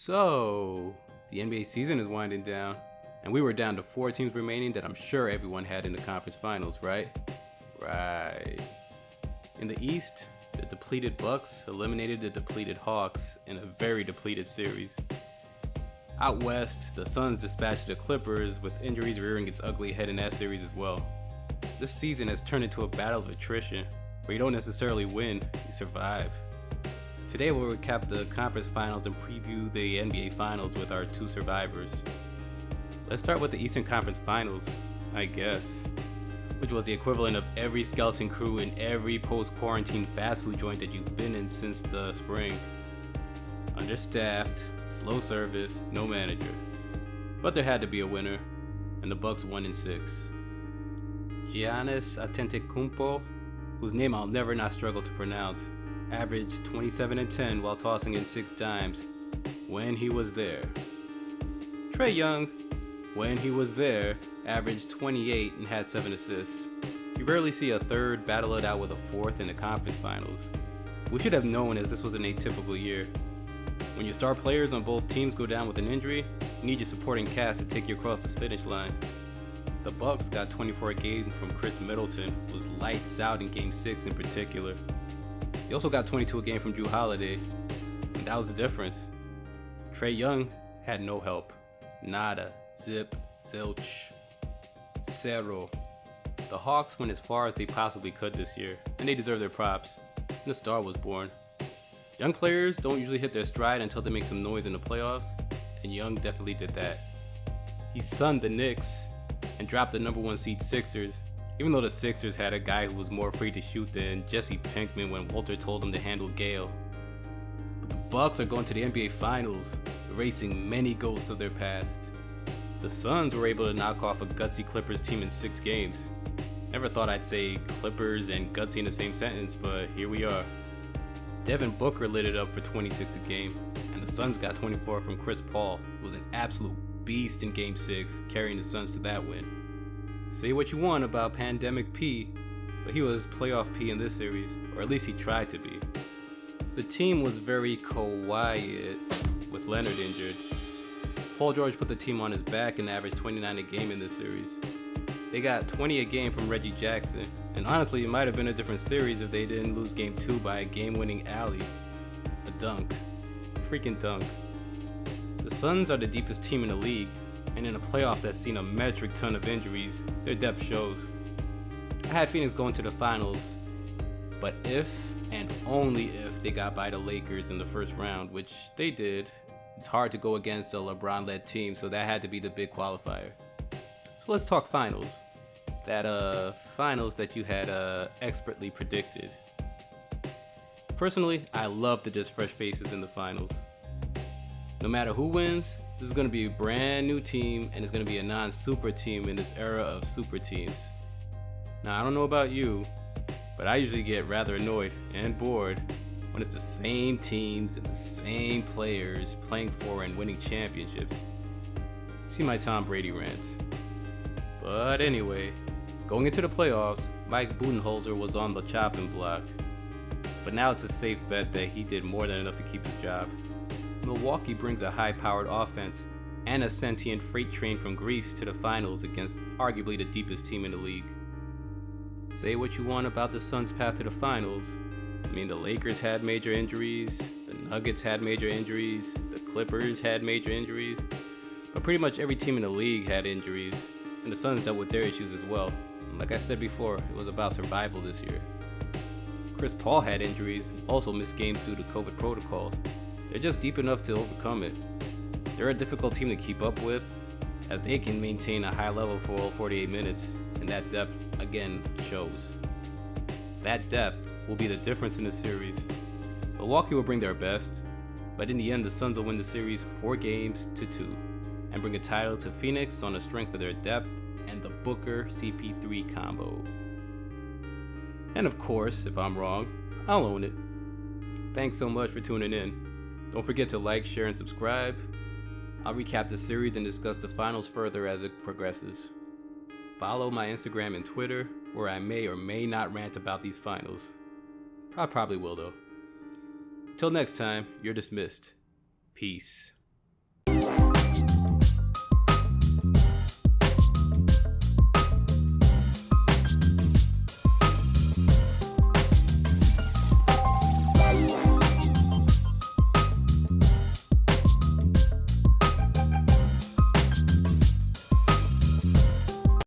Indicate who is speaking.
Speaker 1: So, the NBA season is winding down, and we were down to 4 teams remaining that I'm sure everyone had in the conference finals, right? Right. In the East, the depleted Bucks eliminated the depleted Hawks in a very depleted series. Out West, the Suns dispatched the Clippers, with injuries rearing its ugly head in that series as well. This season has turned into a battle of attrition, where you don't necessarily win, you survive. Today we'll recap the conference finals and preview the NBA finals with our 2 survivors. Let's start with the Eastern Conference Finals, I guess, which was the equivalent of every skeleton crew in every post-quarantine fast food joint that you've been in since the spring. Understaffed, slow service, no manager. But there had to be a winner, and the Bucks won in 6. Giannis Antetokounmpo, whose name I'll never not struggle to pronounce, averaged 27 and 10 while tossing in 6 dimes when he was there. Trae Young, when he was there, averaged 28 and had 7 assists. You rarely see a third battle it out with a fourth in the conference finals. We should have known, as this was an atypical year. When your star players on both teams go down with an injury, you need your supporting cast to take you across this finish line. The Bucks got 24 a game from Chris Middleton, who was lights out in Game 6 in particular. They also got 22 a game from Jrue Holiday, and that was the difference. Trae Young had no help. Nada. Zip. Zilch. Zero. The Hawks went as far as they possibly could this year, and they deserve their props, and a star was born. Young players don't usually hit their stride until they make some noise in the playoffs, and Young definitely did that. He sunned the Knicks and dropped the number 1 seed Sixers, even though the Sixers had a guy who was more free to shoot than Jesse Pinkman when Walter told him to handle Gale. But the Bucks are going to the NBA Finals, erasing many ghosts of their past. The Suns were able to knock off a gutsy Clippers team in 6 games. Never thought I'd say Clippers and gutsy in the same sentence, but here we are. Devin Booker lit it up for 26 a game, and the Suns got 24 from Chris Paul, who was an absolute beast in Game 6, carrying the Suns to that win. Say what you want about Pandemic P, but he was playoff P in this series, or at least he tried to be. The team was very quiet, with Leonard injured. Paul George put the team on his back and averaged 29 a game in this series. They got 20 a game from Reggie Jackson, and honestly it might have been a different series if they didn't lose Game 2 by a game-winning alley. A dunk. A freaking dunk. The Suns are the deepest team in the league, and in the playoffs that's seen a metric ton of injuries, their depth shows. I had Phoenix going to the finals, but if and only if they got by the Lakers in the first round, which they did. It's hard to go against a LeBron-led team, so that had to be the big qualifier. So let's talk finals. That finals that you had expertly predicted. Personally, I love the just fresh faces in the finals. No matter who wins, this is going to be a brand new team, and it's going to be a non-super team in this era of super teams. Now, I don't know about you, but I usually get rather annoyed and bored when it's the same teams and the same players playing for and winning championships. See my Tom Brady rant. But anyway, going into the playoffs, Mike Budenholzer was on the chopping block. But now it's a safe bet that he did more than enough to keep his job. Milwaukee brings a high-powered offense and a sentient freight train from Greece to the finals against arguably the deepest team in the league. Say what you want about the Suns' path to the finals. I mean, the Lakers had major injuries, the Nuggets had major injuries, the Clippers had major injuries, but pretty much every team in the league had injuries, and the Suns dealt with their issues as well. And like I said before, it was about survival this year. Chris Paul had injuries and also missed games due to COVID protocols. They're just deep enough to overcome it. They're a difficult team to keep up with, as they can maintain a high level for all 48 minutes, and that depth, again, shows. That depth will be the difference in the series. Milwaukee will bring their best, but in the end the Suns will win the series 4 games to 2, and bring a title to Phoenix on the strength of their depth and the Booker CP3 combo. And of course, if I'm wrong, I'll own it. Thanks so much for tuning in. Don't forget to like, share, and subscribe. I'll recap the series and discuss the finals further as it progresses. Follow my Instagram and Twitter, where I may or may not rant about these finals. I probably will though. Till next time, you're dismissed. Peace.